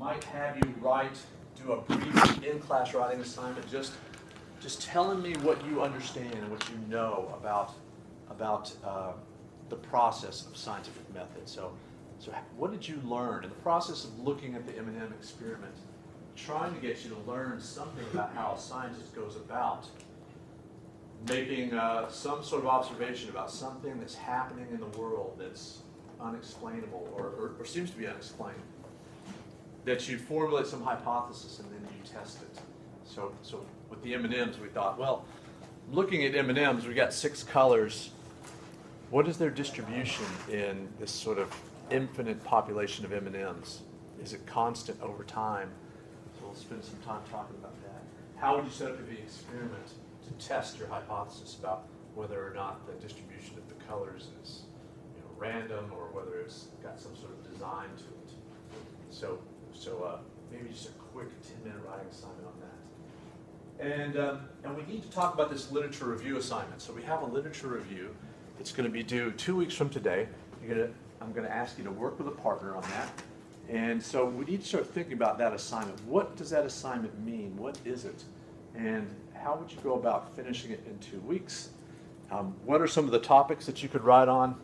might have you do a brief in-class writing assignment, just telling me what you understand and what you know about the process of scientific method. So what did you learn in the process of looking at the M&M experiment, trying to get you to learn something about how a scientist goes about making some sort of observation about something that's happening in the world that's unexplainable or seems to be unexplained, that you formulate some hypothesis and then you test it. So with the M&Ms, we thought, well, looking at M&Ms, we got 6 colors. What is their distribution in this sort of infinite population of M&Ms? Is it constant over time? So we'll spend some time talking about that. How would you set up the experiment to test your hypothesis about whether or not the distribution of the colors is random or whether it's got some sort of design to it? So maybe just a quick 10-minute writing assignment on that. And we need to talk about this literature review assignment. So we have a literature review that's going to be due 2 weeks from today. I'm going to ask you to work with a partner on that. And so we need to start thinking about that assignment. What does that assignment mean? What is it? And how would you go about finishing it in 2 weeks? What are some of the topics that you could write on?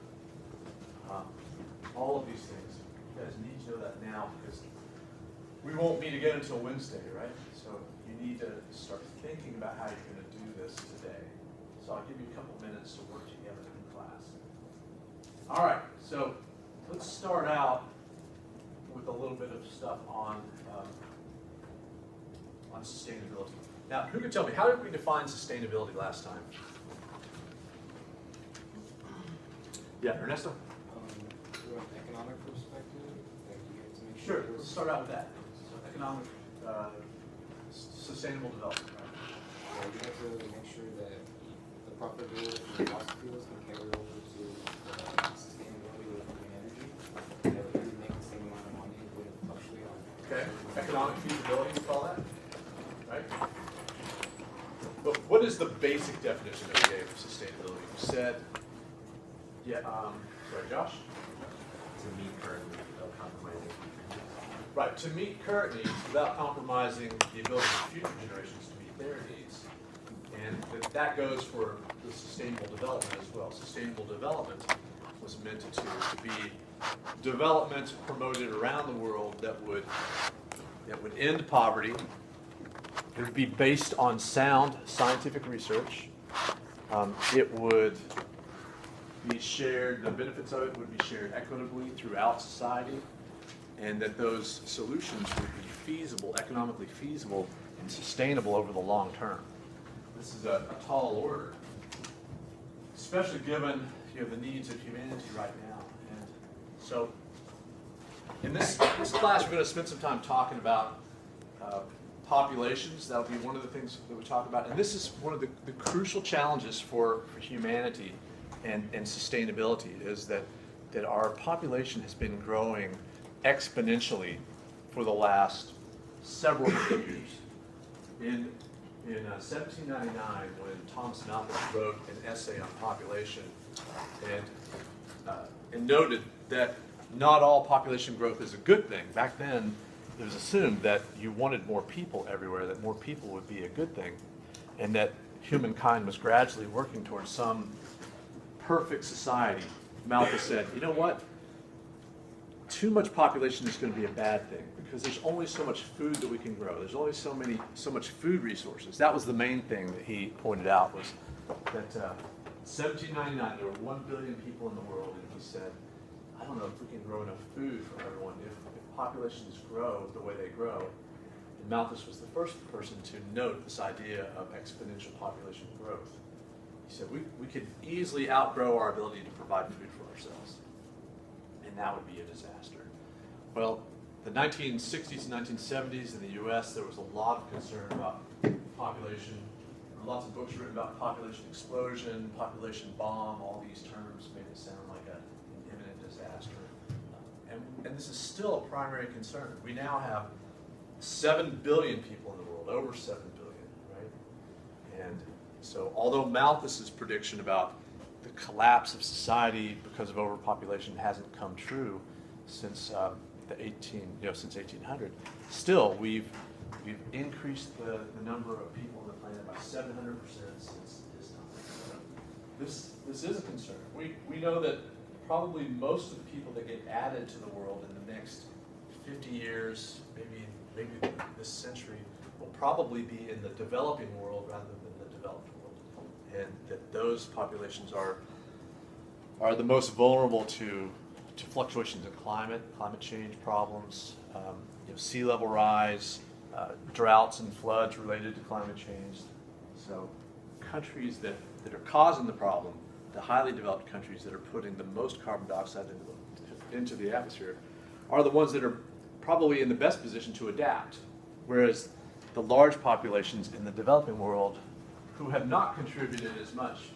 All of these things. You guys need to know that now because we won't meet again until Wednesday, right? So you need to start thinking about how you're going to do this today. So I'll give you a couple minutes to work together in class. All right, so let's start out with a little bit of stuff on sustainability. Now, who can tell me, how did we define sustainability last time? Yeah, Ernesto? From an economic perspective, like you have to make Sure, sure. let's start out with that. So economic, sustainable development, right? You have to make sure that the profitability from fossil fuels can carry over to sustainability with clean energy. That we can make the same amount of money with fluctuate on. Okay, economic feasibility, you call that, right? But what is the basic definition that we gave of sustainability? You said, yeah, sorry, Josh? To meet current needs without compromising future needs. Right, to meet current needs without compromising the ability of future generations to meet their needs. And that goes for the sustainable development as well. Sustainable development was meant to be development promoted around the world that would end poverty. It would be based on sound scientific research. It would be shared, the benefits of it would be shared equitably throughout society, and that those solutions would be feasible, economically feasible, and sustainable over the long term. This is a tall order, especially given the needs of humanity right now. And so in this class, we're going to spend some time talking about populations. That'll be one of the things that we talk about. And this is one of the crucial challenges for humanity and sustainability is that our population has been growing exponentially for the last several hundred years. In 1799, when Thomas Malthus wrote an essay on population and noted that not all population growth is a good thing. Back then, it was assumed that you wanted more people everywhere, that more people would be a good thing, and that humankind was gradually working towards some perfect society. Malthus said, you know what? Too much population is going to be a bad thing because there's only so much food that we can grow. There's only so much food resources. That was the main thing that he pointed out was that 1799 there were 1 billion people in the world, and he said, I don't know if we can grow enough food for everyone if populations grow the way they grow. And Malthus was the first person to note this idea of exponential population growth. He said we could easily outgrow our ability to provide food for ourselves, and that would be a disaster. Well, the 1960s and 1970s in the US, there was a lot of concern about population. There were lots of books written about population explosion, population bomb. All these terms made it sound like an imminent disaster. And this is still a primary concern. We now have 7 billion people in the world, over 7 billion, right? And so although Malthus's prediction about the collapse of society because of overpopulation hasn't come true since since 1800. Still, we've increased the number of people on the planet by 700% since his time. This is a concern. We know that probably most of the people that get added to the world in the next 50 years, maybe this century, will probably be in the developing world rather than the developed world, and that those populations are the most vulnerable to fluctuations in climate change problems, sea level rise, droughts and floods related to climate change. So countries that are causing the problem, the highly developed countries that are putting the most carbon dioxide into the atmosphere, are the ones that are probably in the best position to adapt, whereas the large populations in the developing world who have not contributed as much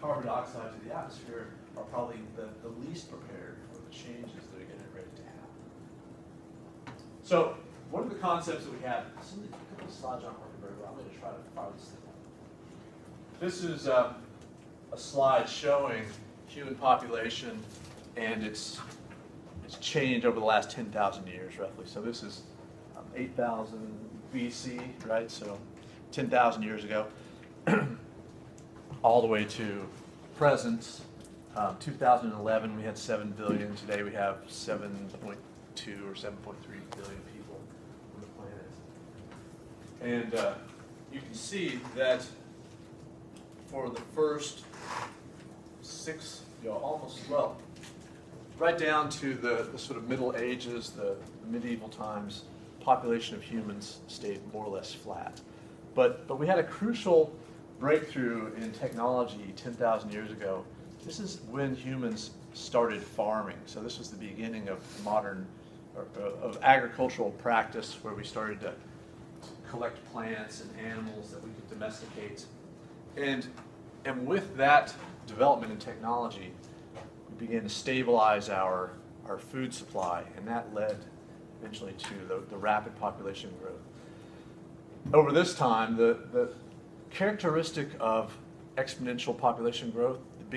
carbon dioxide to the atmosphere are probably the least prepared for the changes that are getting ready to happen. So what are the concepts that we have? Some of a couple of slides aren't working very well. I'm going to try to fire this thing up. This is a slide showing human population and its change over the last 10,000 years, roughly. So this is 8,000 BC, right? So 10,000 years ago, all the way to present. 2011, we had 7 billion. Today, we have 7.2 or 7.3 billion people on the planet. And you can see that for the first right down to the sort of Middle Ages, the medieval times, population of humans stayed more or less flat. But we had a crucial breakthrough in technology 10,000 years ago. This is when humans started farming. So this was the beginning of modern, of agricultural practice, where we started to collect plants and animals that we could domesticate. And with that development in technology, we began to stabilize our food supply, and that led eventually to the rapid population growth. Over this time, the characteristic of exponential population growth, in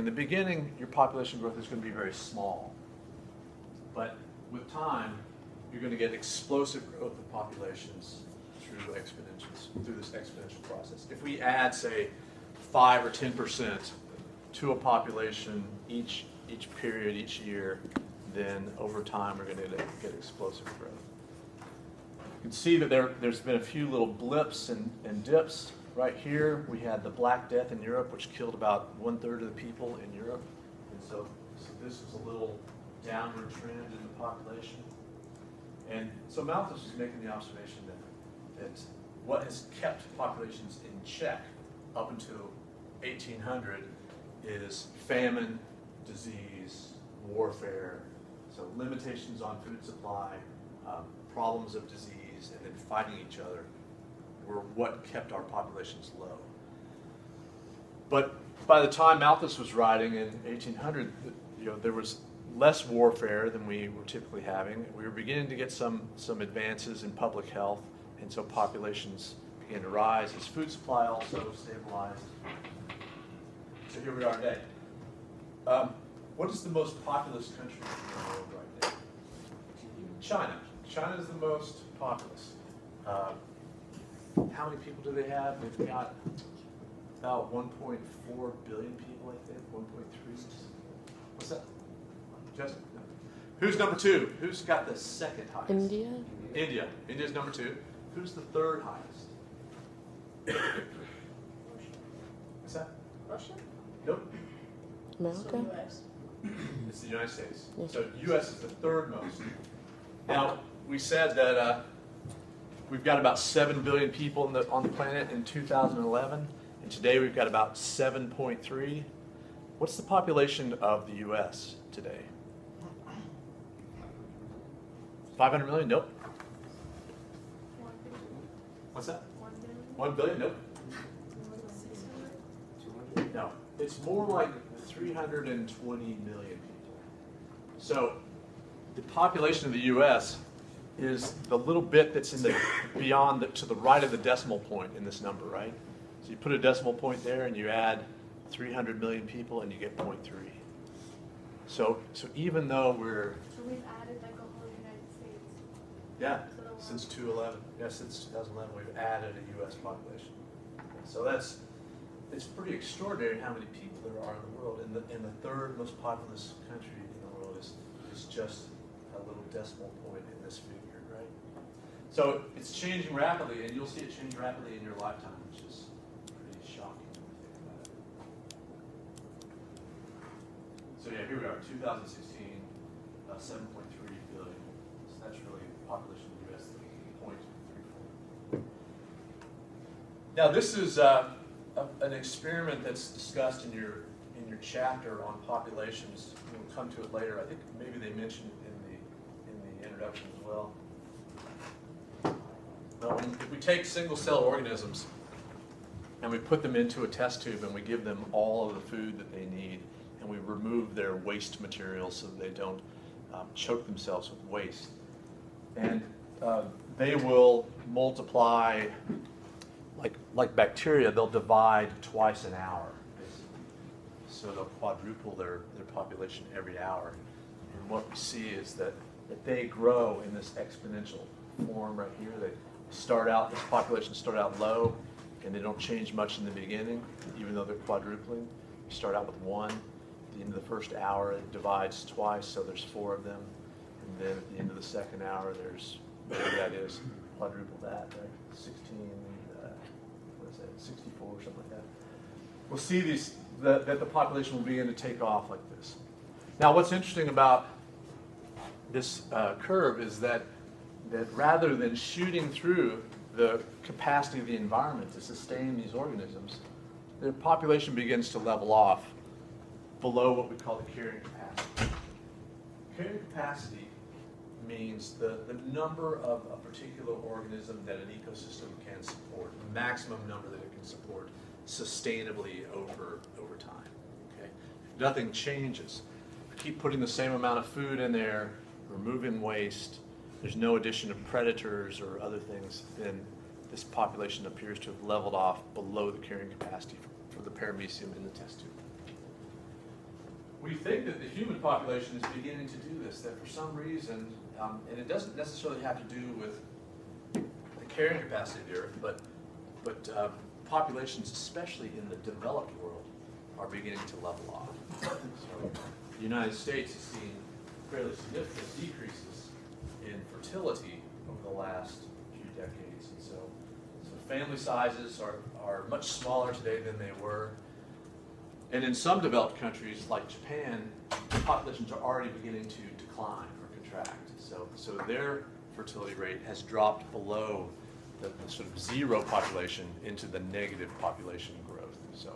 the beginning, your population growth is going to be very small. But with time, you're going to get explosive growth of populations through this exponential process. If we add, say, 5 or 10% to a population each period, each year, then over time we're going to get explosive growth. You can see that there's been a few little blips and dips. Right here, we had the Black Death in Europe, which killed about 1/3 of the people in Europe. And so this was a little downward trend in the population. And so Malthus was making the observation that what has kept populations in check up until 1800 is famine, disease, warfare, so limitations on food supply, problems of disease, and then fighting each other were what kept our populations low. But by the time Malthus was writing in 1800, there was less warfare than we were typically having. We were beginning to get some advances in public health, and so populations began to rise as food supply also stabilized. So here we are today. What is the most populous country in the world right now? China. China is the most populous. How many people do they have? They've got about 1.4 billion people, I think. 1.3. What's that? Justin? No. Who's number 2? Who's got the second highest? India. India. India's number 2. Who's the third highest? What's that? Russia? Nope. America. US. It's the United States. Yes. So U.S. is the third most. Now, we said that we've got about 7 billion people on the planet in 2011, and today we've got about 7.3. What's the population of the U.S. today? 500 million? Nope. 1 billion. What's that? 1 billion. 1 billion? Nope. 600. 200? No. It's more like 320 million people. So the population of the U.S. is the little bit that's in the to the right of the decimal point in this number, right? So you put a decimal point there and you add 300 million people and you get 0.3. So even though So we've added Yeah, So the since 2011. Yeah, since 2011, we've added a U.S. population. So it's pretty extraordinary how many people there are in the world. And the third most populous country in the world is just a little decimal point in this figure, right? So it's changing rapidly, and you'll see it change rapidly in your lifetime, which is pretty shocking when you think about it. So yeah, here we are, 2016, 7.3 billion. So that's really the population of the U.S. 0.34. Now this is an experiment that's discussed in your chapter on populations. We'll come to it later. I think maybe they mentioned it in the introduction as well. But if we take single-cell organisms and we put them into a test tube and we give them all of the food that they need, and we remove their waste materials so that they don't choke themselves with waste, and they will multiply like bacteria. They'll divide twice an hour, basically. So they'll quadruple their population every hour. And what we see is that they grow in this exponential form right here. They start out, this population start out low, and they don't change much in the beginning, even though they're quadrupling. You start out with one. At the end of the first hour, it divides twice, so there's 4 of them. And then at the end of the second hour, there's, whatever that is, quadruple that, right? 16, 64 or something like that. We'll see that the population will begin to take off like this. Now, what's interesting about this curve is that rather than shooting through the capacity of the environment to sustain these organisms, the population begins to level off below what we call the carrying capacity. Carrying capacity means the number of a particular organism that an ecosystem can support, the maximum number that it can support sustainably over time. Okay? If nothing changes, keep putting the same amount of food in there, removing waste, there's no addition of predators or other things, then this population appears to have leveled off below the carrying capacity for the paramecium in the test tube. We think that the human population is beginning to do this, that for some reason, and it doesn't necessarily have to do with the carrying capacity of the Earth, but populations, especially in the developed world, are beginning to level off. So the United States has seen fairly significant decreases in fertility over the last few decades. And so family sizes are much smaller today than they were. And in some developed countries, like Japan, populations are already beginning to decline or contract. So their fertility rate has dropped below the sort of zero population into the negative population growth. So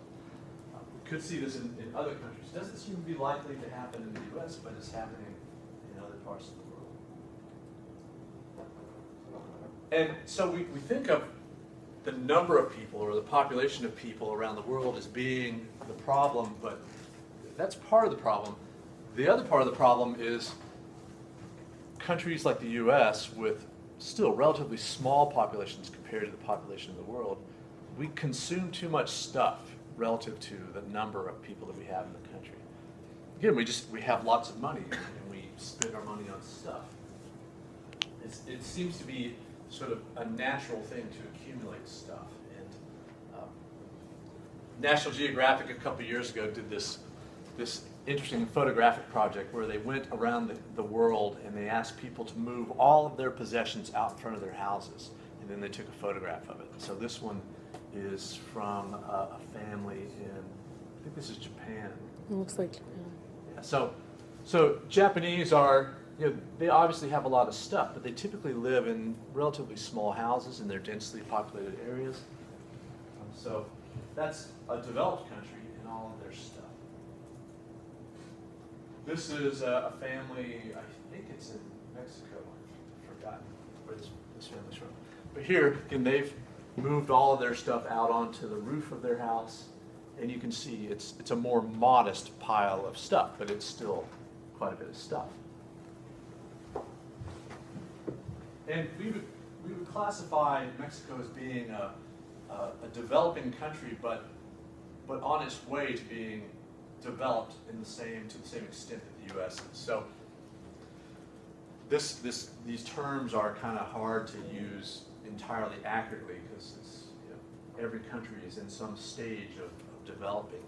we could see this in other countries. It doesn't seem to be likely to happen in the U.S., but it's happening in other parts of the world. And so we think of the number of people or the population of people around the world as being the problem, but that's part of the problem. The other part of the problem is countries like the U.S. with still relatively small populations compared to the population of the world, we consume too much stuff relative to the number of people that we have in the country. Again, we have lots of money and we spend our money on stuff. It seems to be sort of a natural thing to accumulate stuff. And National Geographic a couple of years ago did this interesting photographic project where they went around the world and they asked people to move all of their possessions out in front of their houses, and then they took a photograph of it. So this one is from a family in, I think this is Japan. It looks like Japan. Yeah, so Japanese are, they obviously have a lot of stuff, but they typically live in relatively small houses in their densely populated areas. So that's a developed country and all of their stuff. This is a family, I think it's in Mexico. I've forgotten where this family's from. But here, again, they've moved all of their stuff out onto the roof of their house, and you can see it's a more modest pile of stuff, but it's still quite a bit of stuff. And we would classify Mexico as being a developing country, but on its way to being developed to the same extent that the U.S. is. So these terms are kind of hard to use entirely accurately because every country is in some stage of developing.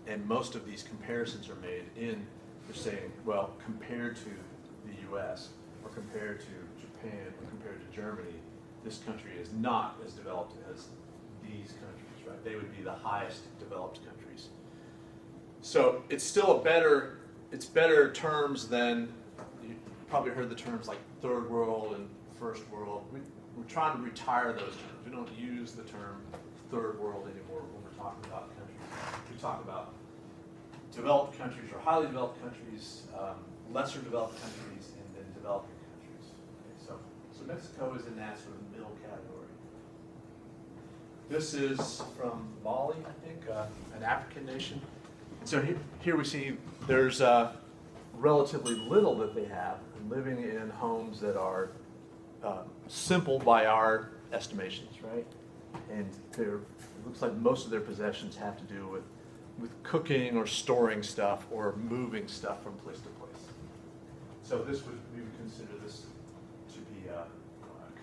And most of these comparisons are made they're saying, well, compared to the US or compared to Japan or compared to Germany, this country is not as developed as these countries, right? They would be the highest developed countries. So it's still it's better terms than, you probably heard the terms like third world and first world. We're trying to retire those terms. We don't use the term third world anymore when we're talking about countries. We talk about developed countries or highly developed countries, lesser developed countries, and then developing countries. Okay, so Mexico is in that sort of middle category. This is from Mali, I think, an African nation. And so here we see there's relatively little that they have, living in homes that are simple by our estimations, right? And it looks like most of their possessions have to do with cooking or storing stuff or moving stuff from place to place. So we would consider this to be a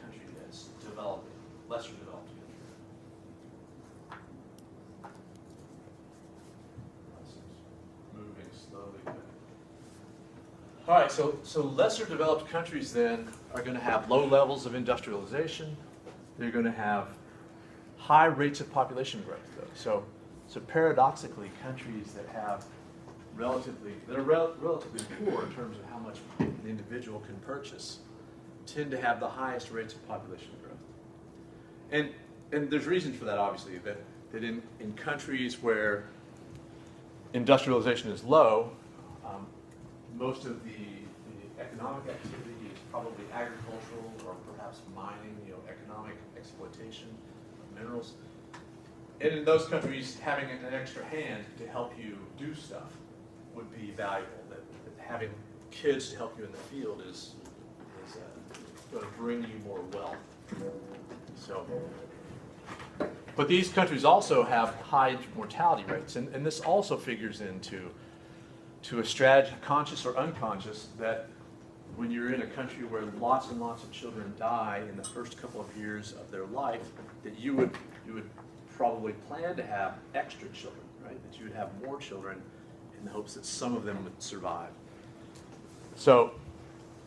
country that's developing, lesser developed country. Moving slowly. All right, so lesser developed countries then are going to have low levels of industrialization. They're going to have high rates of population growth, though. So paradoxically, countries that are relatively poor in terms of how much an individual can purchase tend to have the highest rates of population growth. And there's reasons for that, obviously, that in countries where industrialization is low, most of the economic activity is probably agricultural or perhaps mining, economic exploitation of minerals. And in those countries, having an extra hand to help you do stuff would be valuable. That having kids to help you in the field is going to bring you more wealth. So, but these countries also have high mortality rates, and this also figures into a strategy, conscious or unconscious, that when you're in a country where lots and lots of children die in the first couple of years of their life, that you would probably plan to have extra children, right? That you would have more children in the hopes that some of them would survive. So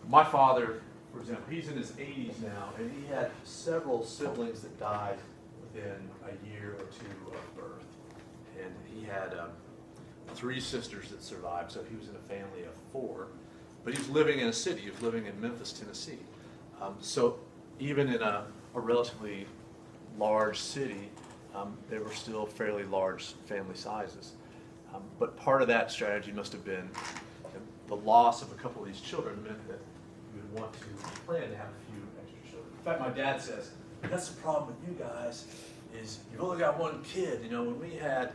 my father, for example, he's in his 80s now, and he had several siblings that died within a year or two of birth. And he had 3 sisters that survived, so he was in a family of 4. But he was living in a city. He was living in Memphis, Tennessee. So even in a relatively large city, there were still fairly large family sizes. But part of that strategy must have been the loss of a couple of these children meant that you would want to plan to have a few extra children. In fact, my dad says, that's the problem with you guys, is you've only got 1 kid. When we had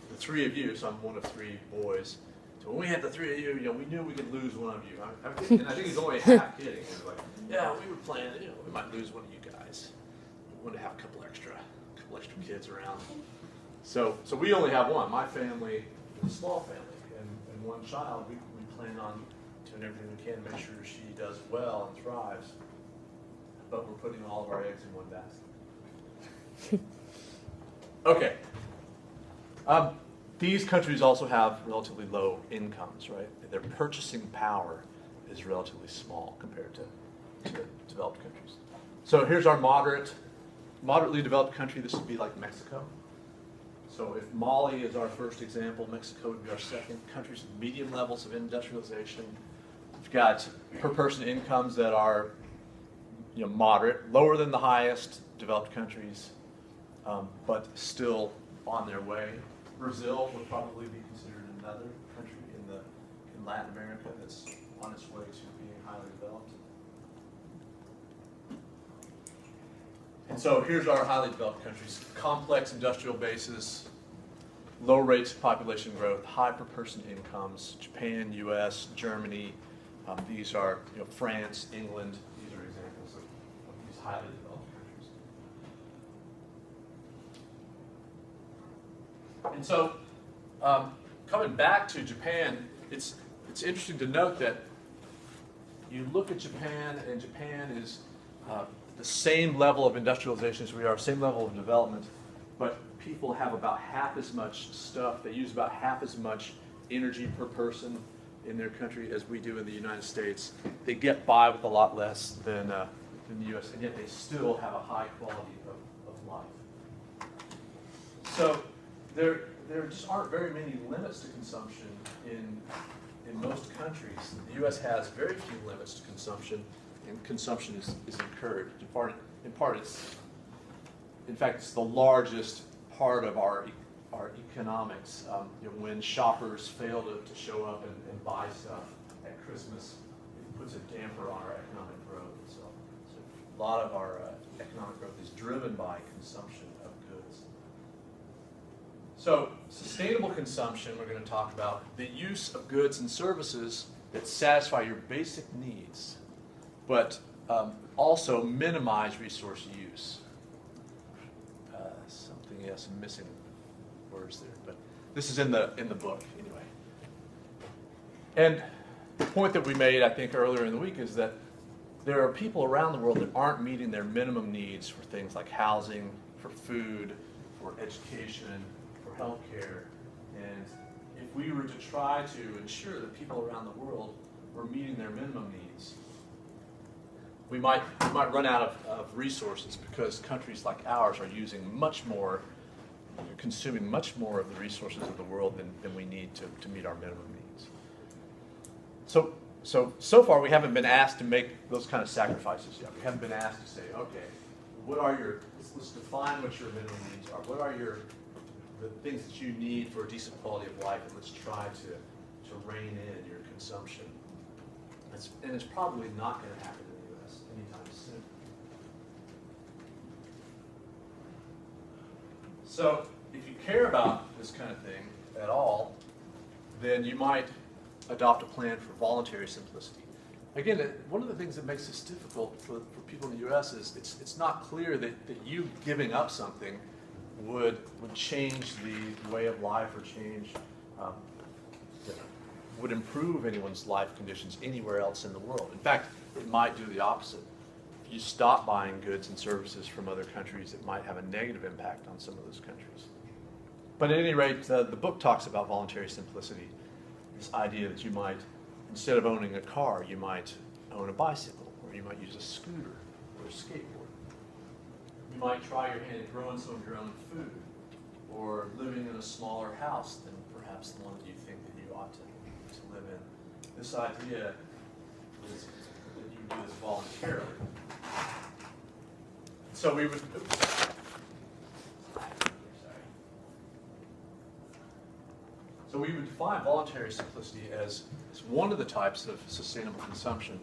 the 3 of you, so I'm one of 3 boys, so when we had the 3 of you, we knew we could lose one of you. And I think he's only half kidding. He was like, yeah, we were planning, we might lose one of you guys. We wanted to have a couple extra kids around. So we only have 1. My family is a small family, and 1 child. We plan on doing everything we can to make sure she does well and thrives. But we're putting all of our eggs in one basket. Okay. These countries also have relatively low incomes, right? Their purchasing power is relatively small compared to developed countries. So here's our moderately developed country. This would be like Mexico. So if Mali is our first example, Mexico would be our second. Countries with medium levels of industrialization. We've got per person incomes that are moderate, lower than the highest developed countries, but still on their way. Brazil would probably be considered another country in Latin America that's on its way to being highly developed. And so here's our highly developed countries: complex industrial bases, low rates of population growth, high per person incomes. Japan, U.S., Germany. These are France, England. These are examples of these highly developed countries. And so, coming back to Japan, it's interesting to note that you look at Japan, and Japan is the same level of industrialization as we are, same level of development, but people have about half as much stuff. They use about half as much energy per person in their country as we do in the United States. They get by with a lot less than the U.S., and yet they still have a high quality of life. So there just aren't very many limits to consumption in most countries. The U.S. has very few limits to consumption, and consumption is encouraged. In part, in fact, it's the largest part of our economics. When shoppers fail to show up and buy stuff at Christmas, it puts a damper on our economic growth. So a lot of our economic growth is driven by consumption of goods. So sustainable consumption, we're going to talk about the use of goods and services that satisfy your basic needs, but also minimize resource use. Something else, I'm missing words there, but this is in the book anyway. And the point that we made, I think, earlier in the week is that there are people around the world that aren't meeting their minimum needs for things like housing, for food, for education, for healthcare. And if we were to try to ensure that people around the world were meeting their minimum needs, we might run out of resources, because countries like ours are using much more, consuming much more of the resources of the world than we need to meet our minimum needs. So far we haven't been asked to make those kind of sacrifices yet. We haven't been asked to say, okay, what are let's define what your minimum needs are. What are the things that you need for a decent quality of life, and let's try to rein in your consumption. And it's probably not going to happen in the U.S. anytime soon. So if you care about this kind of thing at all, then you might adopt a plan for voluntary simplicity. Again, one of the things that makes this difficult for people in the U.S. is it's not clear that you giving up something would change the way of life, or would improve anyone's life conditions anywhere else in the world. In fact, it might do the opposite. If you stop buying goods and services from other countries, it might have a negative impact on some of those countries. But at any rate, the book talks about voluntary simplicity. This idea that you might, instead of owning a car, you might own a bicycle, or you might use a scooter or a skateboard. You might try your hand at growing some of your own food, or living in a smaller house than perhaps the one that you think that you ought to live in. This idea is that you do this voluntarily. So we would. So we would define voluntary simplicity as one of the types of sustainable consumption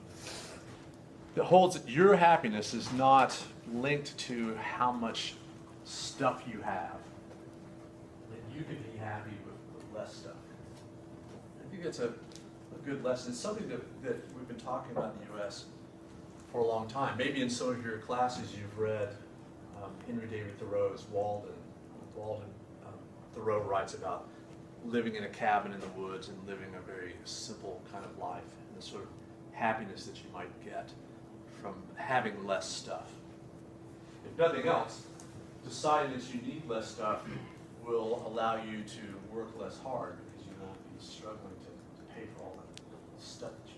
that holds that your happiness is not linked to how much stuff you have. That you can be happy with less stuff. I think that's a good lesson. It's something that we've been talking about in the U.S. for a long time. Maybe in some of your classes you've read Henry David Thoreau's Walden. Thoreau writes about living in a cabin in the woods and living a very simple kind of life, and the sort of happiness that you might get from having less stuff. If nothing else, deciding that you need less stuff will allow you to work less hard, because you won't be struggling to pay for all the stuff that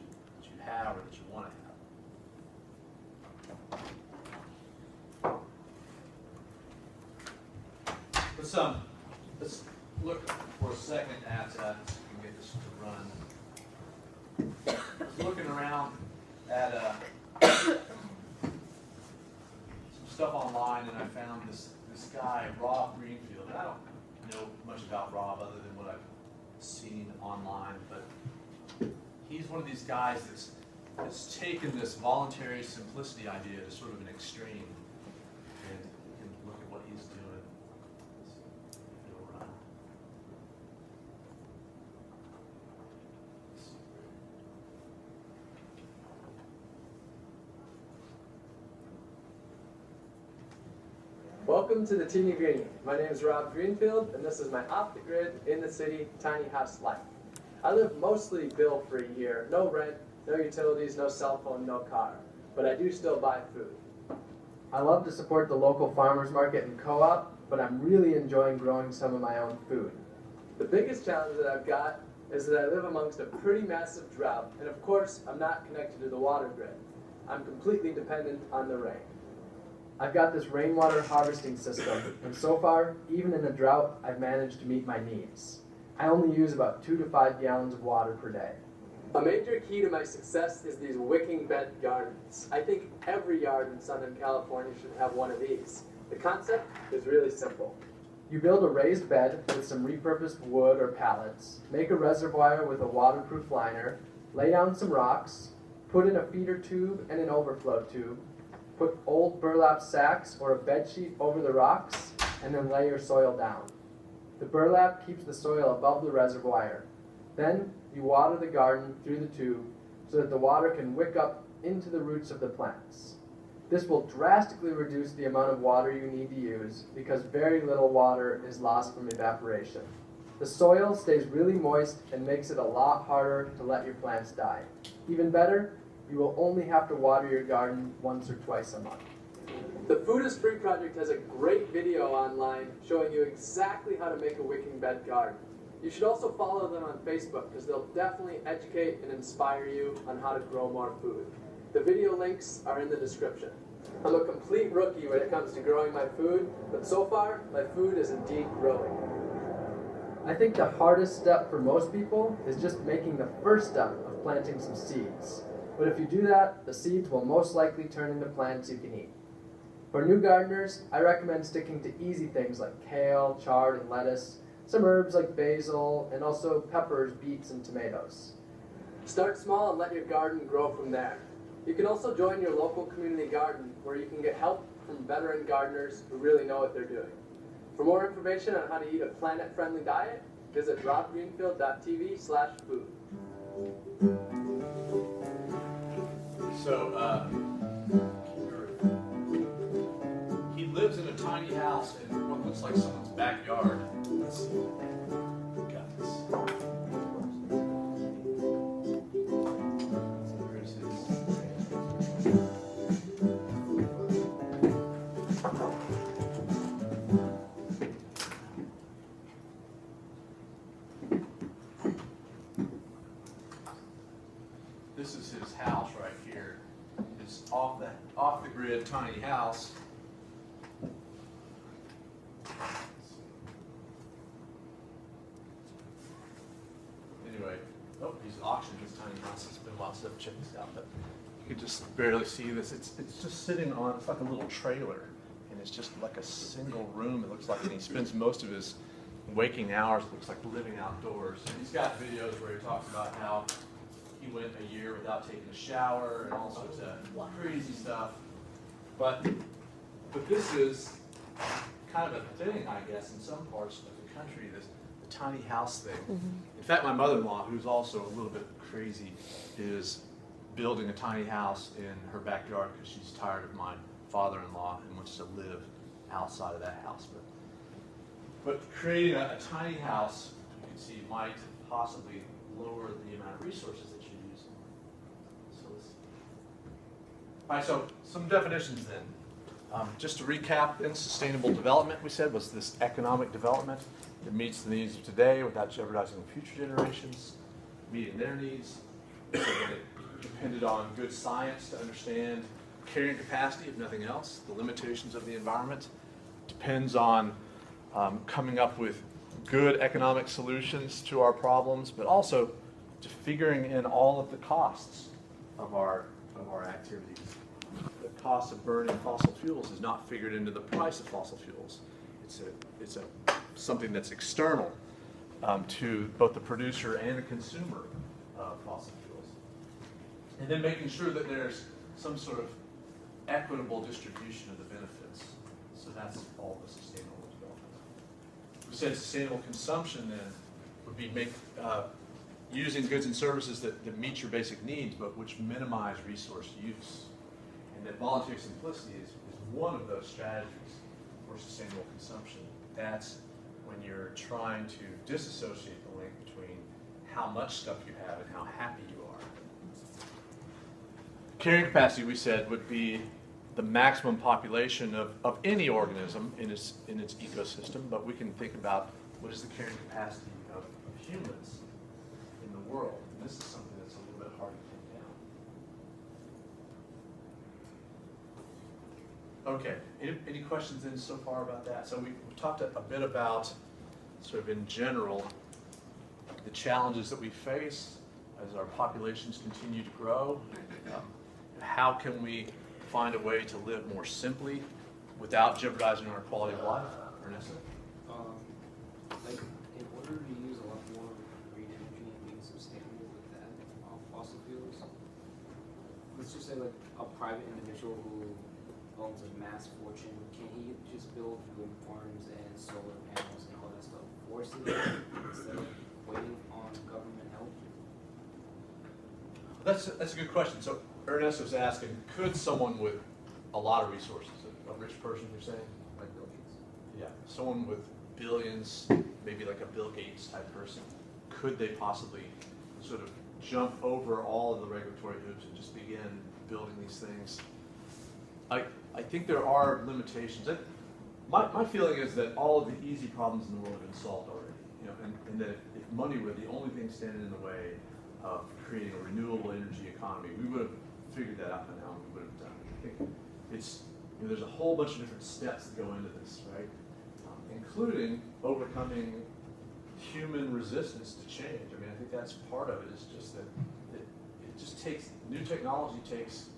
you have or that you want to have. Let's look for a second at, see if we can get this to run. I was looking around at some stuff online, and I found this guy, Rob Greenfield. And I don't know much about Rob other than what I've seen online, but he's one of these guys that's taken this voluntary simplicity idea to sort of an extreme. And you can look at what he's doing. It'll run. Welcome to the Teeny Greeny. My name is Rob Greenfield, and this is my off-the-grid, in-the-city, tiny house life. I live mostly bill-free here, no rent, No utilities, no cell phone, no car. But I do still buy food. I love to support the local farmers market and co-op, but I'm really enjoying growing some of my own food. The biggest challenge that I've got is that I live amongst a pretty massive drought, and of course, I'm not connected to the water grid. I'm completely dependent on the rain. I've got this rainwater harvesting system, and so far, even in a drought, I've managed to meet my needs. I only use about 2 to 5 gallons of water per day. A major key to my success is these wicking bed gardens. I think every yard in Southern California should have one of these. The concept is really simple. You build a raised bed with some repurposed wood or pallets, make a reservoir with a waterproof liner, lay down some rocks, put in a feeder tube and an overflow tube, put old burlap sacks or a bed sheet over the rocks, and then lay your soil down. The burlap keeps the soil above the reservoir. Then you water the garden through the tube so that the water can wick up into the roots of the plants. This will drastically reduce the amount of water you need to use because very little water is lost from evaporation. The soil stays really moist and makes it a lot harder to let your plants die. Even better, you will only have to water your garden once or twice a month. The Food is Free Project has a great video online showing you exactly how to make a wicking bed garden. You should also follow them on Facebook because they'll definitely educate and inspire you on how to grow more food. The video links are in the description. I'm a complete rookie when it comes to growing my food, but so far, my food is indeed growing. I think the hardest step for most people is just making the first step of planting some seeds. But if you do that, the seeds will most likely turn into plants you can eat. For new gardeners, I recommend sticking to easy things like kale, chard, and lettuce, some herbs like basil, and also peppers, beets, and tomatoes. Start small and let your garden grow from there. You can also join your local community garden where you can get help from veteran gardeners who really know what they're doing. For more information on how to eat a planet-friendly diet, visit robgreenfield.tv/food. So, he lives in a tiny house in what looks like someone's backyard. Let's see. Got this. Where's his? This is his house right here. His off the grid tiny house. Anyway, oh, he's auctioned his tiny house. It's been a while since I've checked this out, but you can just barely see this. It's just sitting on. It's like a little trailer, and it's just like a single room. It looks like, and he spends most of his waking hours. It looks like living outdoors. And he's got videos where he talks about how he went a year without taking a shower and all sorts of crazy stuff. But this is kind of a thing, I guess, in some parts of the country, the tiny house thing. In fact, my mother-in-law, who's also a little bit crazy, is building a tiny house in her backyard because she's tired of my father-in-law and wants to live outside of that house. But creating a tiny house, you can see, might possibly lower the amount of resources that you use. All right, so some definitions then. Just to recap, then, sustainable development, we said, was this economic development that meets the needs of today without jeopardizing future generations, meeting their needs. So that it depended on good science to understand carrying capacity, if nothing else, the limitations of the environment. Depends on coming up with good economic solutions to our problems, but also to figuring in all of the costs of our activities. The cost of burning fossil fuels is not figured into the price of fossil fuels. It's something that's external to both the producer and the consumer of fossil fuels. And then making sure that there's some sort of equitable distribution of the benefits. So that's all the sustainable development. We said sustainable consumption then would be using goods and services that meet your basic needs, but which minimize resource use. And that voluntary simplicity is one of those strategies for sustainable consumption. That's when you're trying to disassociate the link between how much stuff you have and how happy you are. Carrying capacity, we said, would be the maximum population of any organism in its ecosystem, but we can think about what is the carrying capacity of humans in the world. And this is something that's a little bit hard to pin down. Okay, any questions then so far about that? So we've talked a bit about, sort of in general, the challenges that we face as our populations continue to grow. How can we find a way to live more simply without jeopardizing our quality of life? Ernesto? Like, in order to use a lot more green energy and being sustainable with that, fossil fuels, let's just say like a private individual who owns a mass fortune, can he just build wind farms and solar panels and all that stuff for citizens instead of waiting on government help? That's a good question. So Ernesto's asking, could someone with a lot of resources, a rich person you're saying? Like Bill Gates. Yeah, someone with billions, maybe like a Bill Gates type person, could they possibly sort of jump over all of the regulatory hoops and just begin building these things? I think there are limitations. My feeling is that all of the easy problems in the world have been solved already. You know, and that if money were the only thing standing in the way of creating a renewable energy economy, we would have figured that out by now and we would have done it. I think it's, you know, there's a whole bunch of different steps that go into this, right? Including overcoming human resistance to change. I mean, I think that's part of it, is just that it just takes, new technology takes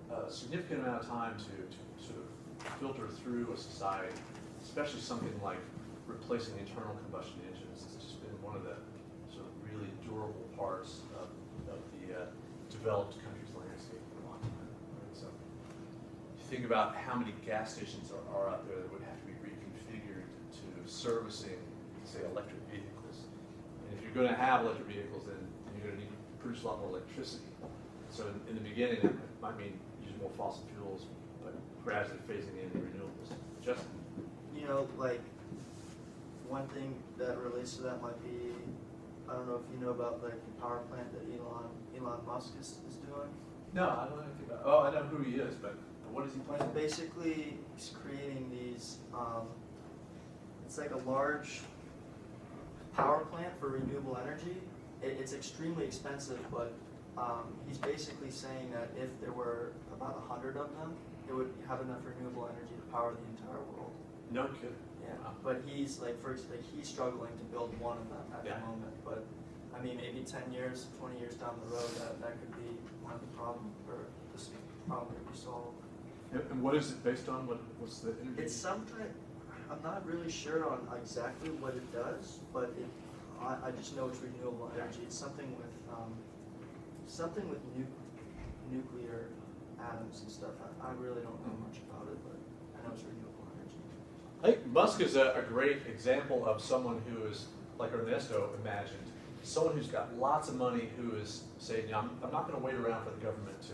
a significant amount of time to sort of filter through a society, especially something like replacing internal combustion engines. It's just been one of the sort of really durable parts of the developed country's landscape for a long time. Right? So you think about how many gas stations are out there that would have to be reconfigured to servicing, say, electric vehicles. And if you're going to have electric vehicles, then you're going to need to produce a lot more electricity. So in the beginning, it might mean using more fossil fuels, but gradually phasing in renewables. Justin? You know, like, one thing that relates to that might be, I don't know if you know about like the power plant that Elon Musk is doing. No, I don't know anything about. Oh, I know who he is, but what is he planning? Basically, he's creating these. It's like a large power plant for renewable energy. It's extremely expensive, but he's basically saying that if there were about 100 of them, it would have enough renewable energy to power the entire world. No kidding. Yeah, Wow. but he's like, he's struggling to build one of them at the moment. But I mean, maybe 10 years, 20 years down the road, that could be one of the problem, or this problem could be solved. And what is it based on? What's the energy? It's something, I'm not really sure on exactly what it does, but I just know it's renewable energy. It's something with nuclear atoms and stuff. I really don't know much about it, but I know it's renewable energy. I think Musk is a great example of someone who is, like Ernesto imagined, someone who's got lots of money who is saying, you know, I'm not going to wait around for the government to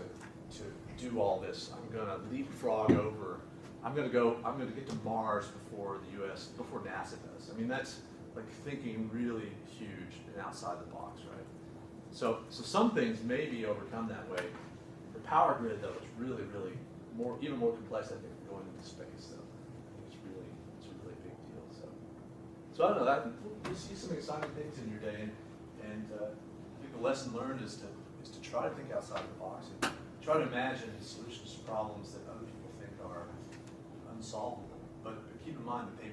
do all this. I'm going to leapfrog over. I'm going to get to Mars before the U.S., before NASA does. I mean, that's like thinking really huge and outside the box, right? So some things may be overcome that way. The power grid, though, is really, really even more complex, I think, than going into space, though. It's a really big deal. So I don't know. You'll see some exciting things in your day, and I think the lesson learned is to try to think outside the box and try to imagine solutions to problems that other people think are unsolvable. But keep in mind that they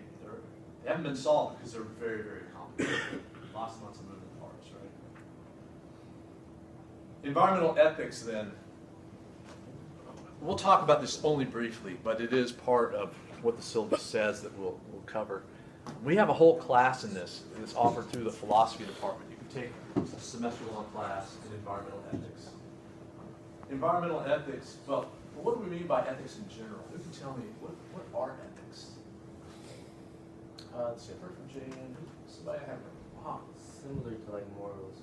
haven't been solved because they're very, very complicated. Lots and lots of moving parts, right? Environmental ethics, then. We'll talk about this only briefly, but it is part of what the syllabus says that we'll cover. We have a whole class in this that's offered through the philosophy department. You can take a semester-long class in environmental ethics. Environmental ethics, well, what do we mean by ethics in general? Who can tell me, what are ethics? Let's see, I've heard from Jan. Somebody have Similar to like morals,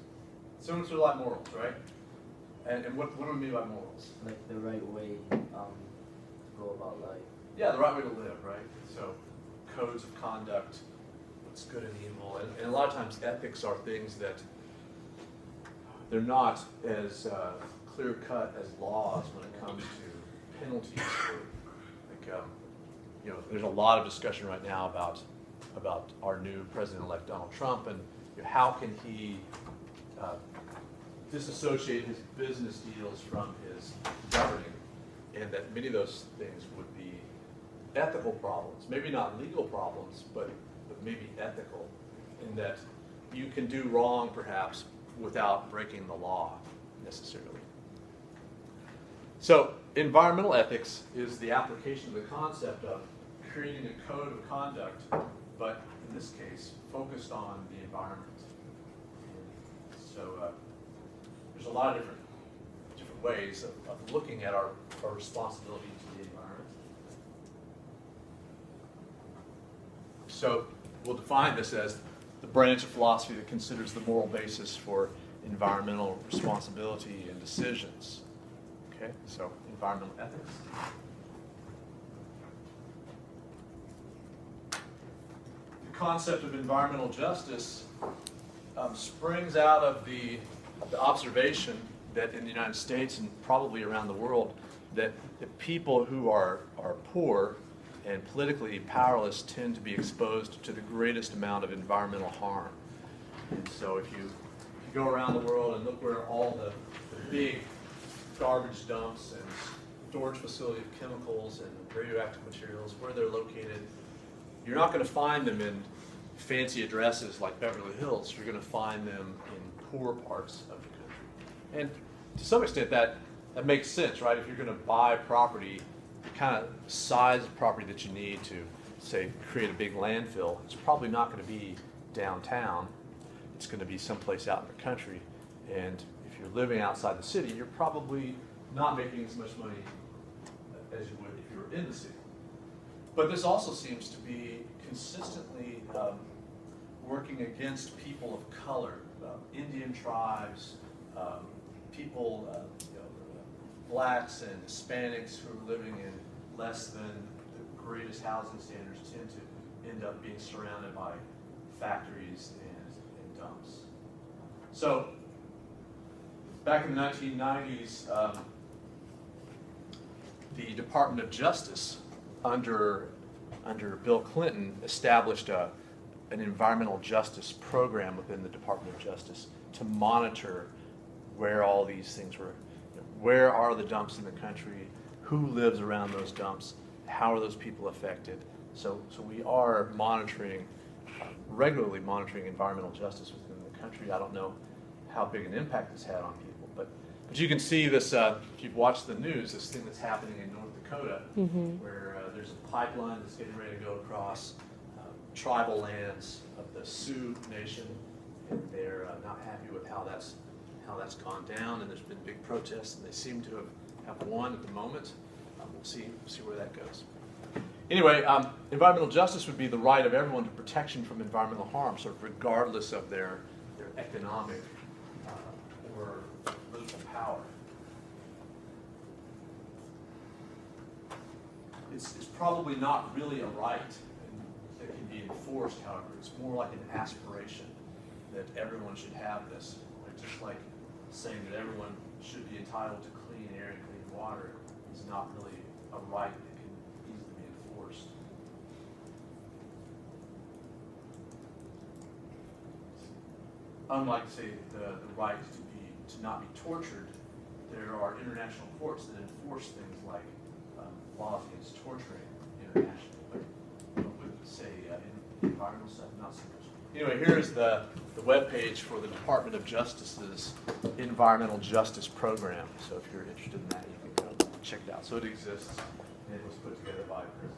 similar to like morals, right? And what do we mean by morals? like the right way to go about life. Yeah, the right way to live, right? So codes of conduct, what's good and evil. And a lot of times ethics are things that they're not as clear cut as laws when it comes to penalties for, like, you know, there's a lot of discussion right now about our new president-elect Donald Trump and, you know, how can he disassociate his business deals from his governing, and that many of those things would be ethical problems, maybe not legal problems, but maybe ethical, in that you can do wrong perhaps without breaking the law necessarily. So environmental ethics is the application of the concept of creating a code of conduct, but in this case, focused on the environment. So there's a lot of different ways of looking at our responsibility to the environment. So we'll define this as the branch of philosophy that considers the moral basis for environmental responsibility and decisions. Okay, so environmental ethics. The concept of environmental justice springs out of the observation that in the United States and probably around the world, that the people who are poor and politically powerless tend to be exposed to the greatest amount of environmental harm. And so if you go around the world and look where all the big garbage dumps and storage facility of chemicals and radioactive materials, where they're located, you're not going to find them in fancy addresses like Beverly Hills. You're going to find them in poor parts of the country. And to some extent that makes sense, right? If you're going to buy property, the kind of size of property that you need to, say, create a big landfill, it's probably not going to be downtown. It's going to be someplace out in the country. And if you're living outside the city, you're probably not making as much money as you would if you were in the city. But this also seems to be consistently working against people of color, Indian tribes, people, blacks and Hispanics who are living in less than the greatest housing standards tend to end up being surrounded by factories and dumps. So back in the 1990s, the Department of Justice under Bill Clinton established an environmental justice program within the Department of Justice to monitor where all these things were. Where are the dumps in the country? Who lives around those dumps? How are those people affected? So we are monitoring, regularly monitoring environmental justice within the country. I don't know how big an impact it's had on people, but you can see this, if you've watched the news, this thing that's happening in North Dakota, where there's a pipeline that's getting ready to go across tribal lands of the Sioux Nation, and they're not happy with how that's gone down, and there's been big protests, and they seem to have won at the moment. We'll see where that goes. Anyway, environmental justice would be the right of everyone to protection from environmental harm, sort of regardless of their economic or political power. It's probably not really a right that can be enforced, however. It's more like an aspiration that everyone should have this. Just like saying that everyone should be entitled to clean air and clean water is not really a right that can easily be enforced. Unlike, say, the right to not be tortured, there are international courts that enforce things like laws against torturing internationally, but with, say, in environmental stuff, not so much. Anyway, here is the webpage for the Department of Justice's Environmental Justice Program. So if you're interested in that, you can go check it out. So it exists, and it was put together by President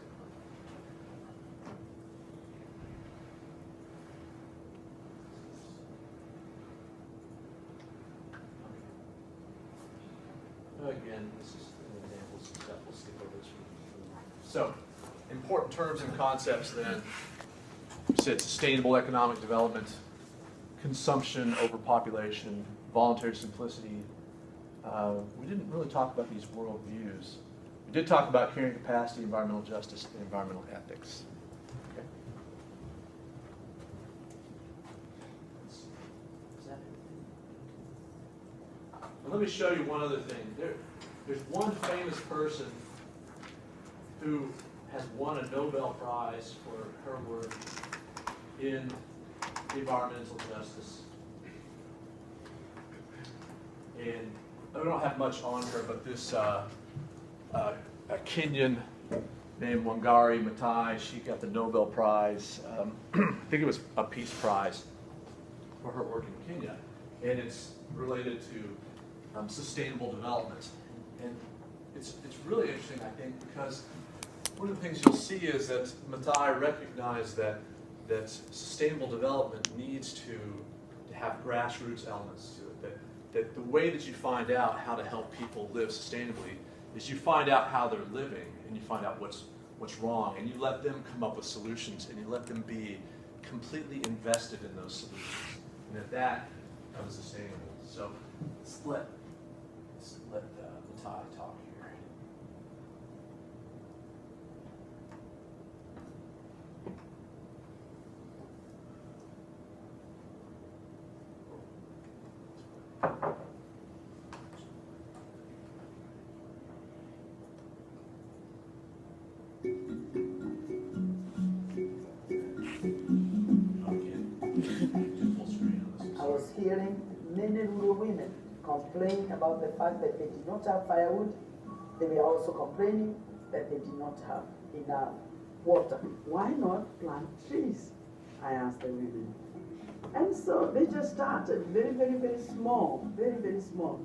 Clinton. Again, this is an example of some stuff. We'll skip over this one. So, important terms and concepts then. We said sustainable economic development, consumption over population, voluntary simplicity. We didn't really talk about these world views. We did talk about carrying capacity, environmental justice, and environmental ethics. Okay. And let me show you one other thing. There's one famous person who has won a Nobel Prize for her work in environmental justice. And I don't have much on her, but this a Kenyan named Wangari Maathai, she got the Nobel Prize. I think it was a Peace Prize for her work in Kenya. And it's related to sustainable development. And it's really interesting, I think, because one of the things you'll see is that Maathai recognized that sustainable development needs to have grassroots elements to it. That the way that you find out how to help people live sustainably is you find out how they're living and you find out what's wrong and you let them come up with solutions and you let them be completely invested in those solutions. And that becomes sustainable. So let's let Maathai talk here. I was hearing many rural women complain about the fact that they did not have firewood. They were also complaining that they did not have enough water. Why not plant trees? I asked the women. And so they just started very, very, very small, very, very small.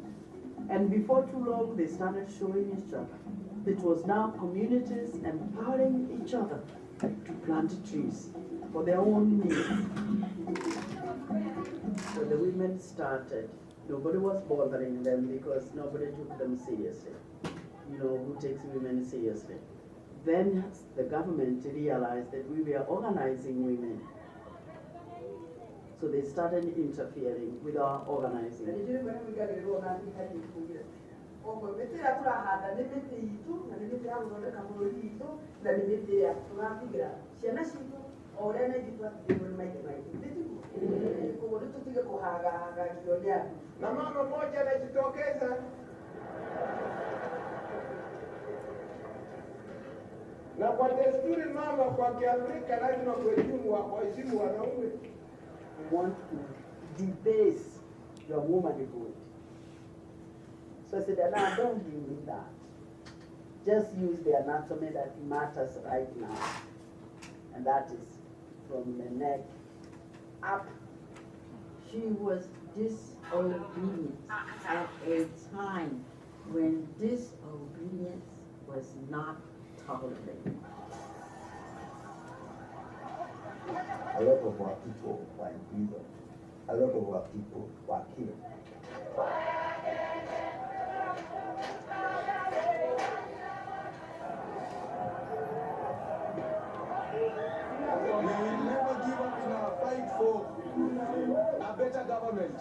And before too long, they started showing each other. It was now communities empowering each other to plant trees for their own needs. So the women started. Nobody was bothering them because nobody took them seriously. You know, who takes women seriously? Then the government realized that we were organizing women. So they started interfering with our organizing. Na mama moja anajitokeza na kwa desturi mama kwa Kiafrika lazima kuheshimu wanaume. We want to debase your womanhood. So I said, no, don't give me that. Just use the anatomy that matters right now. And that is from the neck up. She was disobedient at a time when disobedience was not tolerated. A lot of our people were in prison. A lot of our people were killed. We will never give up in our fight for a better government.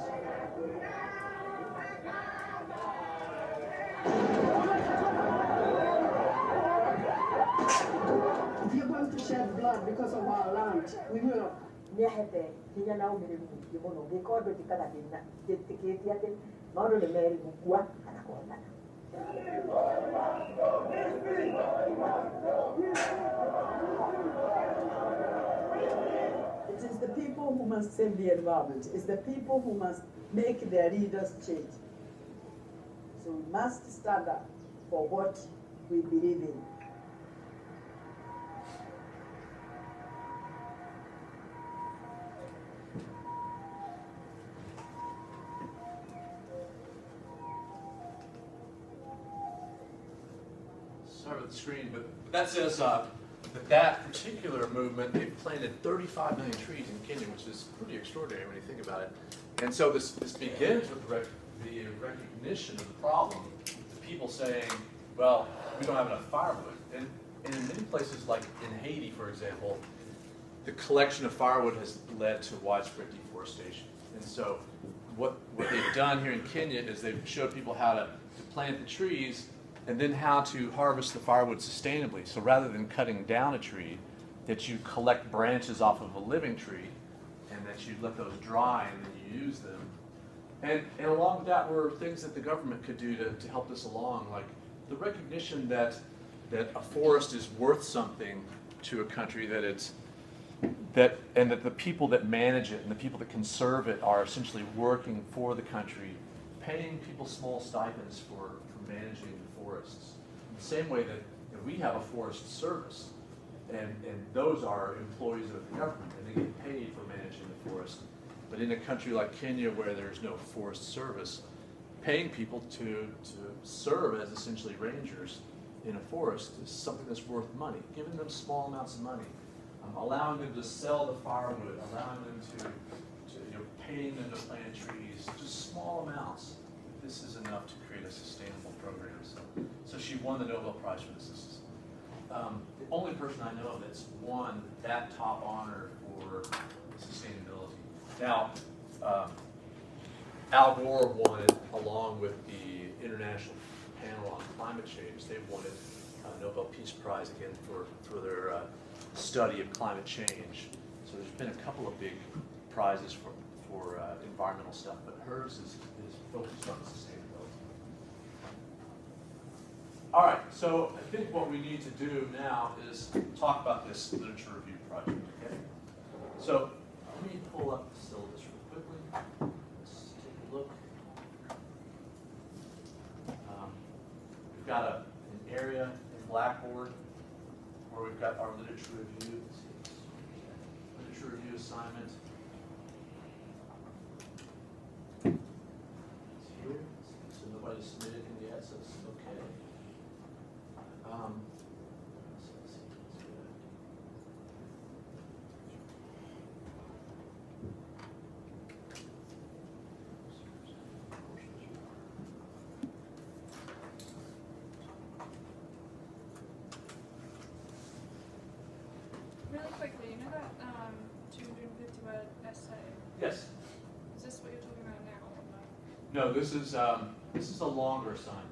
If you're going to shed blood because of our land, we will. It is the people who must save the environment. It's the people who must make their leaders change. So we must stand up for what we believe in. Sorry about the screen, but that says that particular movement, they've planted 35 million trees in Kenya, which is pretty extraordinary when you think about it. And so this begins with the recognition of the problem, the people saying, well, we don't have enough firewood. And in many places, like in Haiti, for example, the collection of firewood has led to widespread deforestation. And so what they've done here in Kenya is they've showed people how to plant the trees and then how to harvest the firewood sustainably. So rather than cutting down a tree, that you collect branches off of a living tree and that you let those dry and then you use them. And along with that were things that the government could do to help this along, like the recognition that a forest is worth something to a country, and that the people that manage it and the people that conserve it are essentially working for the country, paying people small stipends for managing the forests. In the same way that we have a forest service, and those are employees of the government, and they get paid for managing the forest. But in a country like Kenya, where there's no forest service, paying people to serve as essentially rangers in a forest is something that's worth money, giving them small amounts of money, allowing them to sell the firewood, allowing them to paying them to plant trees, just small amounts. This is enough to create a sustainable program. So she won the Nobel Prize for this. This is the only person I know that's won that top honor for sustainability. Now, Al Gore won it along with the International Panel on Climate Change. They've won it Nobel Peace Prize again for their study of climate change. So there's been a couple of big prizes for environmental stuff, but hers is focused on sustainability. All right, so I think what we need to do now is talk about this literature review project, okay? So let me pull up the syllabus real quickly. Let's take a look. We've got an area in Blackboard where we've got our literature review. Literature review assignment. It's here. So nobody submitted it yet, so it's okay. So let's see. Let's do that. Really quickly, you know that 250 word essay? Yes. Is this what you're talking about now or no? No, this is a longer assignment.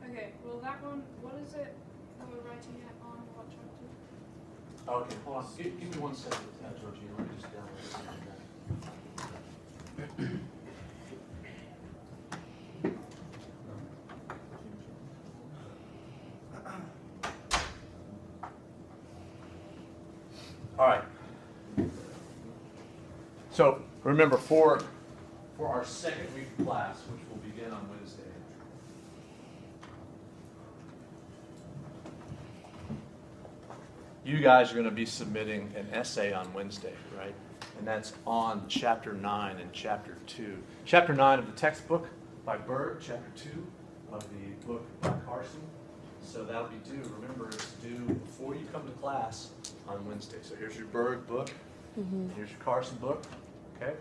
Okay, well that one, what is it that we're writing it on what chapter? Okay, hold on. Give me 1 second, Georgina. Let me just download something. All right. So remember, for our second week of class, which will begin on Wednesday, you guys are going to be submitting an essay on Wednesday, right? And that's on Chapter 9 and Chapter 2. Chapter 9 of the textbook by Berg, Chapter 2 of the book by Carson. So that'll be due. Remember, it's due before you come to class on Wednesday. So here's your Berg book, and here's your Carson book, okay?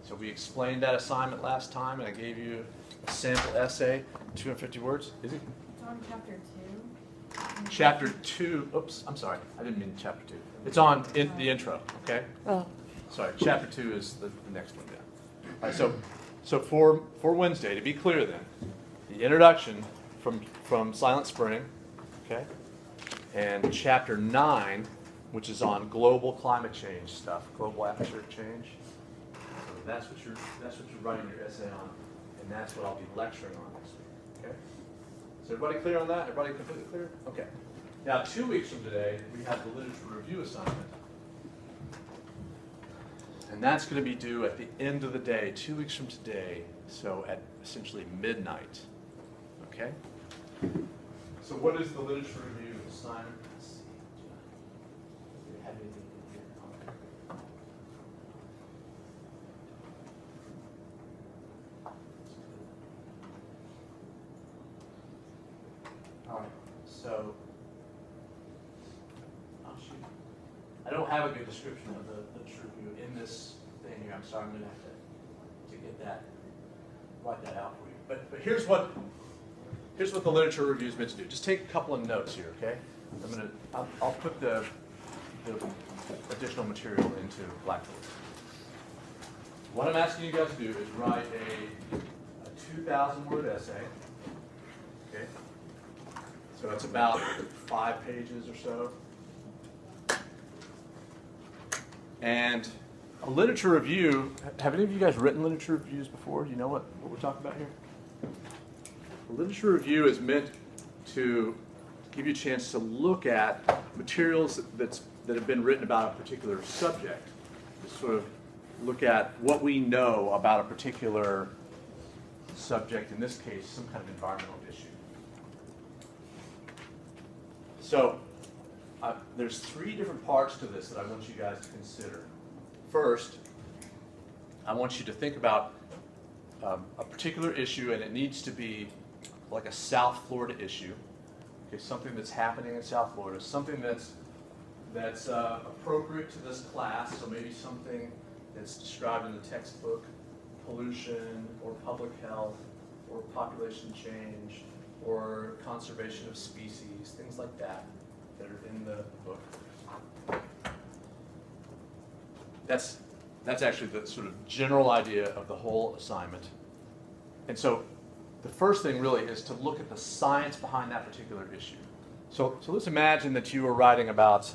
So we explained that assignment last time, and I gave you a sample essay, 250 words. Is it? It's on chapter 2. Chapter 2, oops, I'm sorry, I didn't mean chapter 2. It's on the intro, okay? Oh. Sorry, chapter 2 is the next one down. All right, so for Wednesday, to be clear then, the introduction from Silent Spring, okay? And chapter 9, which is on global climate change stuff, global atmospheric change. So that's what you're writing your essay on, and that's what I'll be lecturing on next week, okay? Is everybody clear on that? Everybody completely clear? Okay. Now, 2 weeks from today, we have the literature review assignment. And that's going to be due at the end of the day, 2 weeks from today, so at essentially midnight. Okay? So what is the literature review assignment? Let's see. Do you have anything in here? Okay. All right, so, oh shoot. I don't have a good description of the literature review in this thing here. I'm sorry, I'm gonna have to get that, write that out for you. But here's what the literature review is meant to do. Just take a couple of notes here, okay? I'll put the additional material into Blackboard. What I'm asking you guys to do is write a 2,000-word essay, okay? So it's about 5 pages or so. And a literature review, have any of you guys written literature reviews before? Do you know what we're talking about here? A literature review is meant to give you a chance to look at materials that have been written about a particular subject. To sort of look at what we know about a particular subject, in this case, some kind of environmental issue. So, there's 3 different parts to this that I want you guys to consider. First, I want you to think about a particular issue, and it needs to be like a South Florida issue. Okay, something that's happening in South Florida, something that's appropriate to this class, so maybe something that's described in the textbook, pollution, or public health, or population change, or conservation of species, things like that are in the book. That's actually the sort of general idea of the whole assignment. And so the first thing really is to look at the science behind that particular issue. So let's imagine that you are writing about,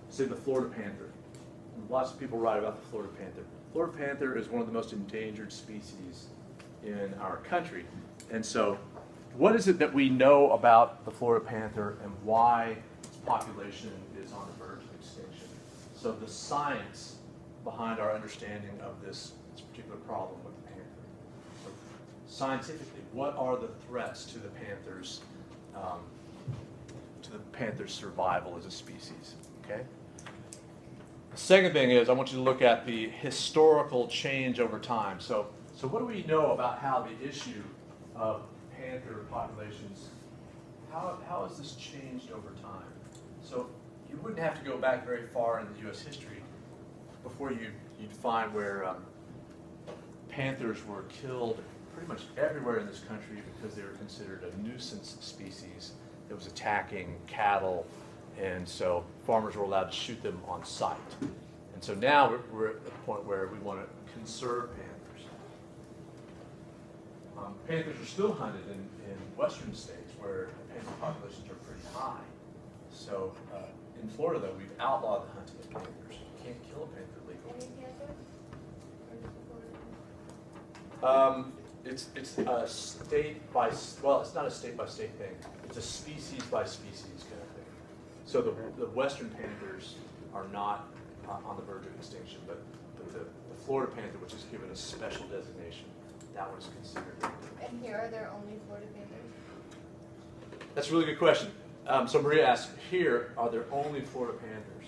say, the Florida panther. Lots of people write about the Florida panther. Florida panther is one of the most endangered species in our country. And so what is it that we know about the Florida panther and why its population is on the verge of extinction? So the science behind our understanding of this particular problem with the panther. So scientifically, what are the threats to the panther's survival as a species? Okay. The second thing is I want you to look at the historical change over time. So what do we know about how the issue of panther populations, how has this changed over time? So you wouldn't have to go back very far in the U.S. history before you'd find where panthers were killed pretty much everywhere in this country because they were considered a nuisance species that was attacking cattle, and so farmers were allowed to shoot them on sight. And so now we're at the point where we want to conserve panthers. Panthers are still hunted in western states where panther populations are pretty high. So in Florida, though, we've outlawed the hunting of panthers. You can't kill a panther legally. It's a state by, well, it's not a state by state thing. It's a species by species kind of thing. So the western panthers are not on the verge of extinction, but the Florida panther, which is given a special designation, that one is considered. And here are there only Florida panthers? That's a really good question. So Maria asked, here, are there only Florida panthers?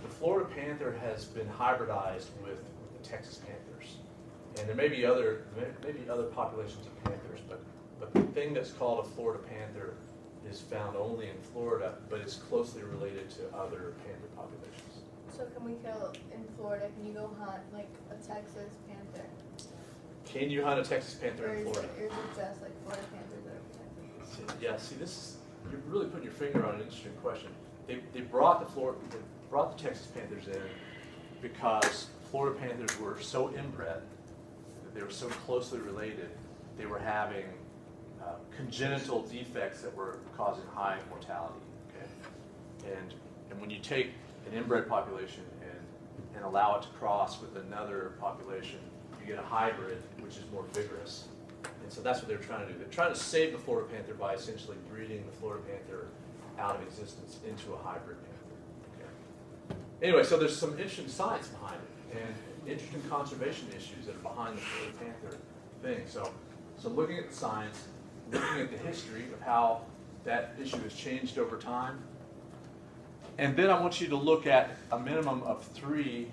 The Florida panther has been hybridized with the Texas panthers. And there may be other populations of panthers, but the thing that's called a Florida panther is found only in Florida, but it's closely related to other panther populations. So can we kill in Florida? Can you go hunt like a Texas panther? Can you hunt a Texas panther in Florida? Or is it just like Florida panthers that are protected? Yeah, see, you're really putting your finger on an interesting question. They brought the Texas panthers in because Florida panthers were so inbred, that they were so closely related, they were having congenital defects that were causing high mortality. Okay? And when you take an inbred population and allow it to cross with another population, you get a hybrid, which is more vigorous. And so that's what they're trying to do. They're trying to save the Florida panther by essentially breeding the Florida panther out of existence into a hybrid panther. Okay. Anyway, so there's some interesting science behind it and interesting conservation issues that are behind the Florida panther thing. So looking at the science, looking at the history of how that issue has changed over time, and then I want you to look at a minimum of 3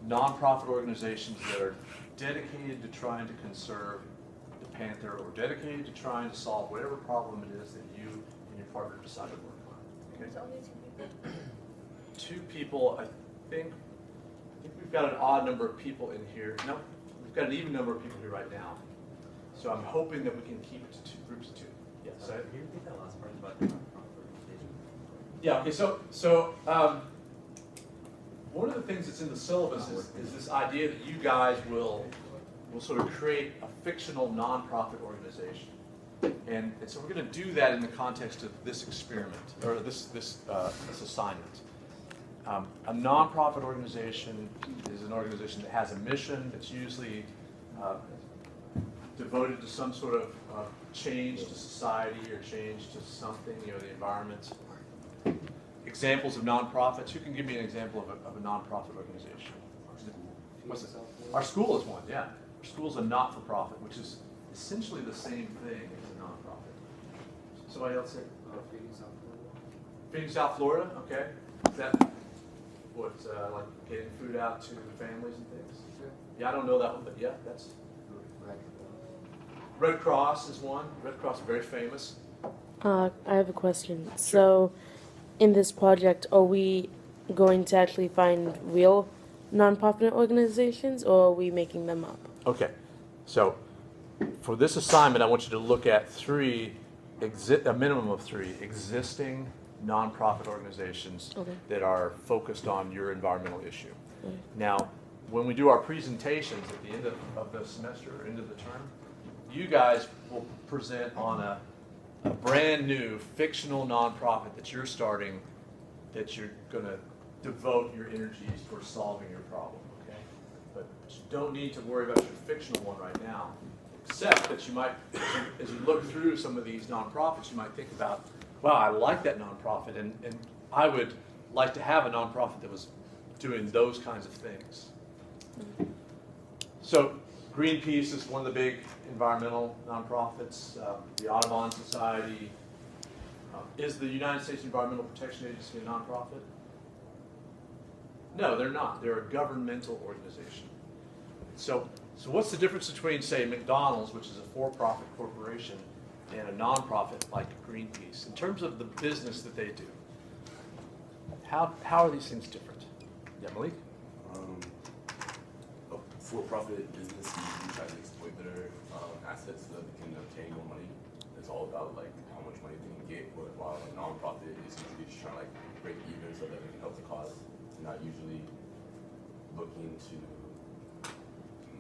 nonprofit organizations that are dedicated to trying to conserve the panther or dedicated to trying to solve whatever problem it is that you and your partner decide to work on. Okay? There's only 2 people. 2 people, I think we've got an odd number of people in here. No, we've got an even number of people here right now. So I'm hoping that we can keep it to 2 groups of 2. Yes. Can you repeat that last part about the nonprofit organization? Yeah. Okay. So one of the things that's in the syllabus is this idea that you guys will sort of create a fictional nonprofit organization, and so we're going to do that in the context of this experiment or this assignment. A nonprofit organization is an organization that has a mission that's usually devoted to some sort of change to society or change to something, you know, the environment. Examples of nonprofits. Who can give me an example of a nonprofit organization? What's it? Our school is one, yeah. Our school is a not-for-profit, which is essentially the same thing as a nonprofit. Somebody else say? Feeding South Florida. Feeding South Florida, okay. Is that what, like getting food out to the families and things? Yeah, I don't know that one, but yeah, that's. Red Cross is one. Red Cross is very famous. I have a question. So, in this project, are we going to actually find real nonprofit organizations, or are we making them up? Okay, so for this assignment, I want you to look at a minimum of three existing nonprofit organizations that are focused on your environmental issue. Okay. Now, when we do our presentations at the end of the semester, or end of the term, you guys will present on a brand new fictional nonprofit that you're starting, that you're going to devote your energies towards solving your problem, okay? But you don't need to worry about your fictional one right now, except that you might, as you look through some of these nonprofits, you might think about, wow, I like that nonprofit, and I would like to have a nonprofit that was doing those kinds of things. So Greenpeace is one of the big environmental nonprofits, the Audubon Society. Is the United States Environmental Protection Agency a nonprofit? No, they're not. They're a governmental organization. So what's the difference between, say, McDonald's, which is a for-profit corporation, and a nonprofit like Greenpeace, in terms of the business that they do? How are these things different? Yeah, Malik? A for-profit business usually tries to exploit their assets so that they can obtain more money. It's all about like how much money they can get, but while a nonprofit is usually just trying to like break even so that they can help the cause. They're not usually looking to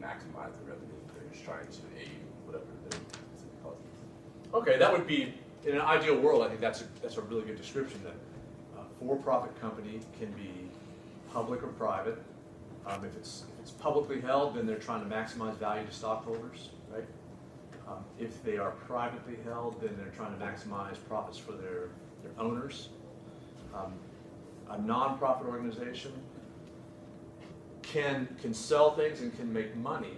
maximize the revenue. They're just trying to aid whatever their specific cause is. Okay, that would be, in an ideal world, I think that's a really good description, that a for-profit company can be public or private. If it's publicly held, then they're trying to maximize value to stockholders, right? If they are privately held, then they're trying to maximize profits for their owners. A nonprofit organization can sell things and can make money,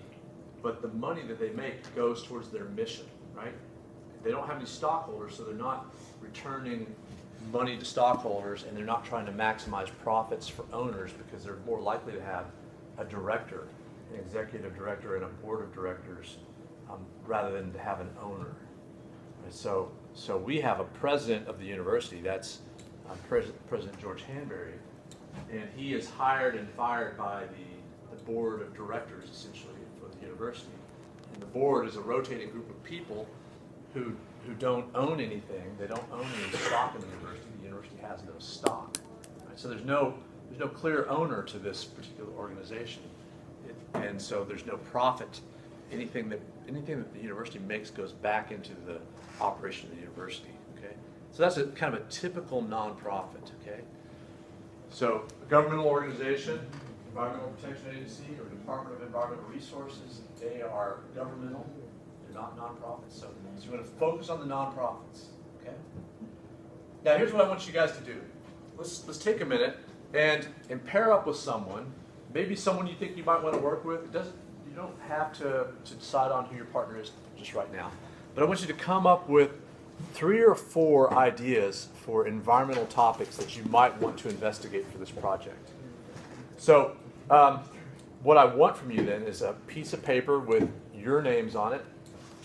but the money that they make goes towards their mission, right? They don't have any stockholders, so they're not returning money to stockholders, and they're not trying to maximize profits for owners, because they're more likely to have a director, an executive director, and a board of directors, rather than to have an owner. Right? So we have a president of the university, that's President George Hanbury, and he is hired and fired by the board of directors, essentially, for the university. And the board is a rotating group of people who don't own anything. They don't own any stock in the university. The university has no stock. Right? So there's no clear owner to this particular organization, and so there's no profit. Anything that the university makes goes back into the operation of the university. Okay, so that's a kind of a typical nonprofit. Okay, so a governmental organization, Environmental Protection Agency, or Department of Environmental Resources, they are governmental. They're not nonprofits. So we're going to focus on the nonprofits. Okay. Now here's what I want you guys to do. Let's take a minute and pair up with someone, maybe someone you think you might want to work with. You don't have to decide on who your partner is just right now. But I want you to come up with 3 or 4 ideas for environmental topics that you might want to investigate for this project. So what I want from you then is a piece of paper with your names on it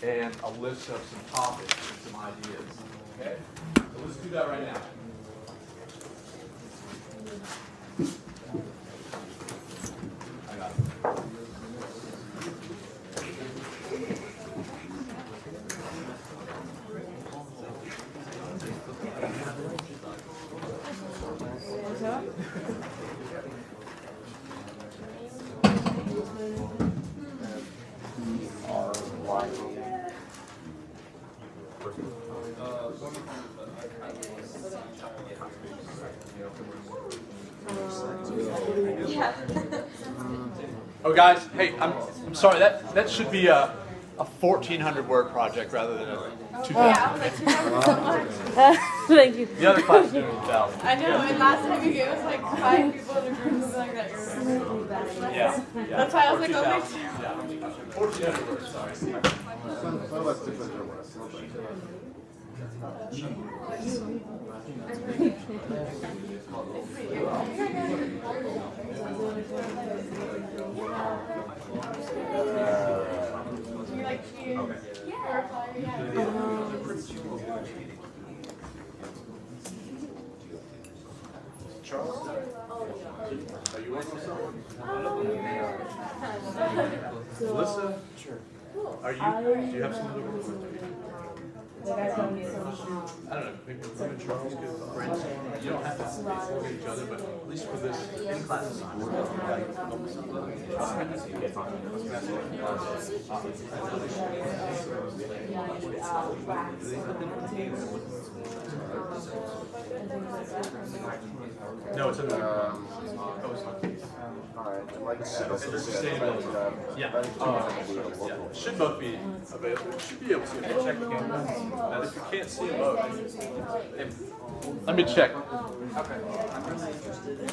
and a list of some topics and some ideas. Okay? So let's do that right now. I got it. Yeah. Oh, guys, hey, I'm sorry. That should be a 1,400 word project rather than a 2,000. Yeah, I was like 2,000 so much. Thank you. The other class is doing 1,000. I know, and last time you gave us like 5 people in a group, something like that. Yeah. That's why I was like, Or okay. 2,000. Yeah. 1,400 words. Sorry. You're like, Charles? Are you working with someone? Melissa? Sure. Are you? Do you have someone to work with? I don't know, maybe you and Charles could brainstorm. You don't have to look at each other, but at least for this in-class assignment. No, it's in the. Sustainability. Yeah. Yeah. Should both be available. Should be able to check the cameras. And if you can't see them both, let me check. Okay. I'm really interested in.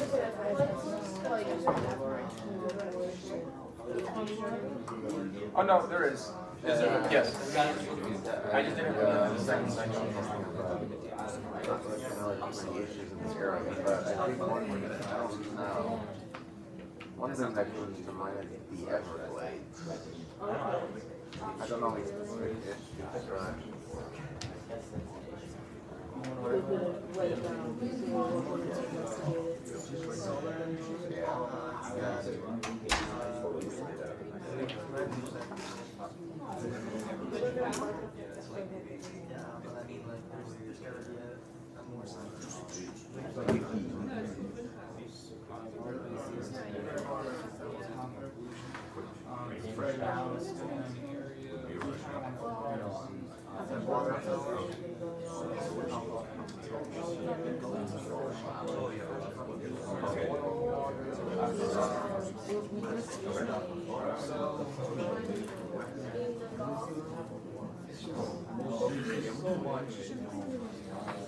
Oh no, there is. Is there? Yes. I just didn't put it in the second section. One thing that comes to mind is the Everglades. I don't know if it's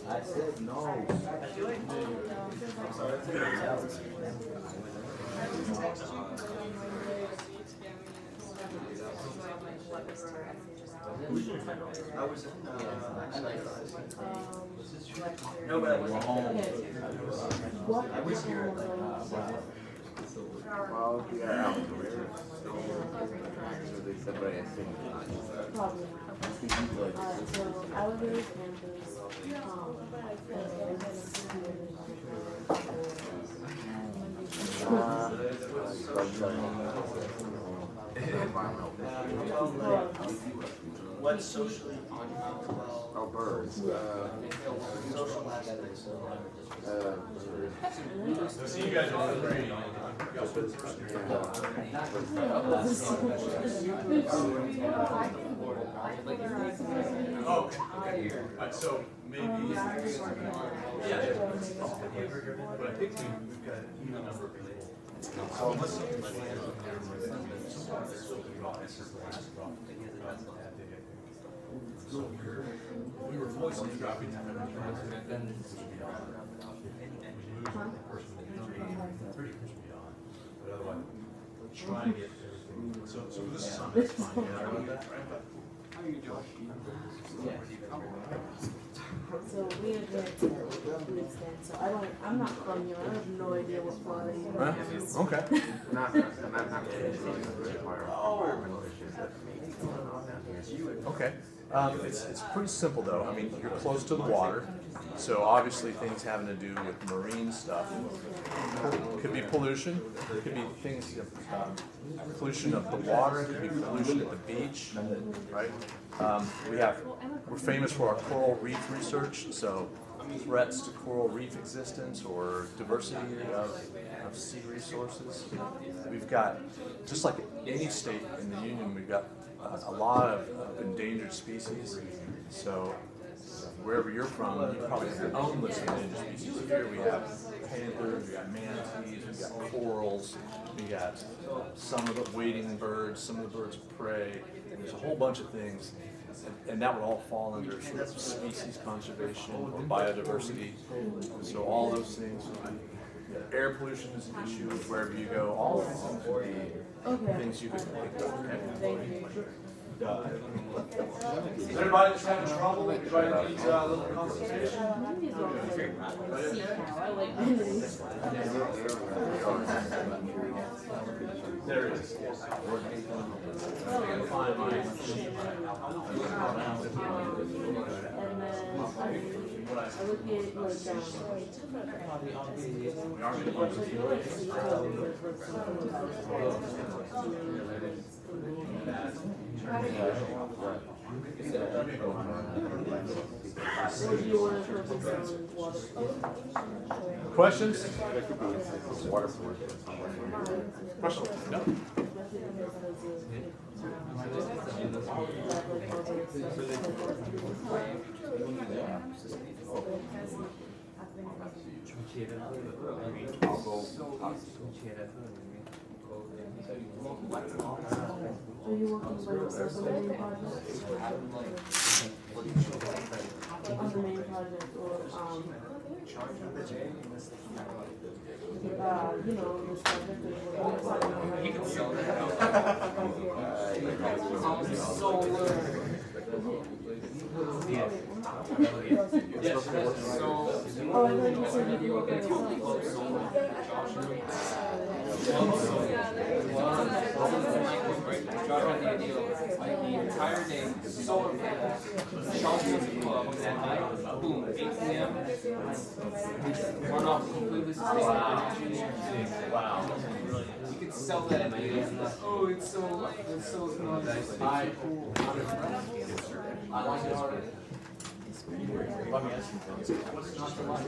I said no. I was in, no, but I wasn't home. I was here. well, we are out there. So they said, but I think So elevator campus. What's socially well? oh, birds. Social aspects. See you guys on the train. Oh, okay. Alright, so maybe. Yeah. But I think we've got an even number of people. So let's see. We were voicing dropping that. But otherwise, try and get everything. So this is something that's fine. Yeah, I wrote that, right? How are you doing? So we agree to an extent. So I'm not from here. I have no idea what Florida is. Okay. Okay. It's pretty simple though. I mean, you're close to the water, so obviously things having to do with marine stuff. Could be pollution. Could be things, pollution of the water. Could be pollution at the beach, right? We're famous for our coral reef research, so threats to coral reef existence or diversity of sea resources. We've got, just like any state in the union, we've got a lot of endangered species. So wherever you're from, you probably have your own list of endangered species. Here we have panthers, we got manatees, we got corals, we got some of the wading birds, some of the birds of prey. There's a whole bunch of things, and that would all fall under sort of species conservation or biodiversity. So all those things. Air pollution is an issue wherever you go. All of these things would be things you could think of. Okay? Is everybody just having trouble? Everybody needs a little consultation? There it is. Yes. I'm gonna find mine. Questions? Questions? No. Are you working by yourself on the main project? On the main project, or you know, this project is working. You can sell that. Yes. So, oh, I thought you said you'd be working on like the entire day, solar panels, Charles Music Club at night, boom, 8 p.m. Run off completely sustainable energy. Wow. You could sell that at night. Oh, it's so nice. Cool. I like it harder. Let me ask you something. What's not the line?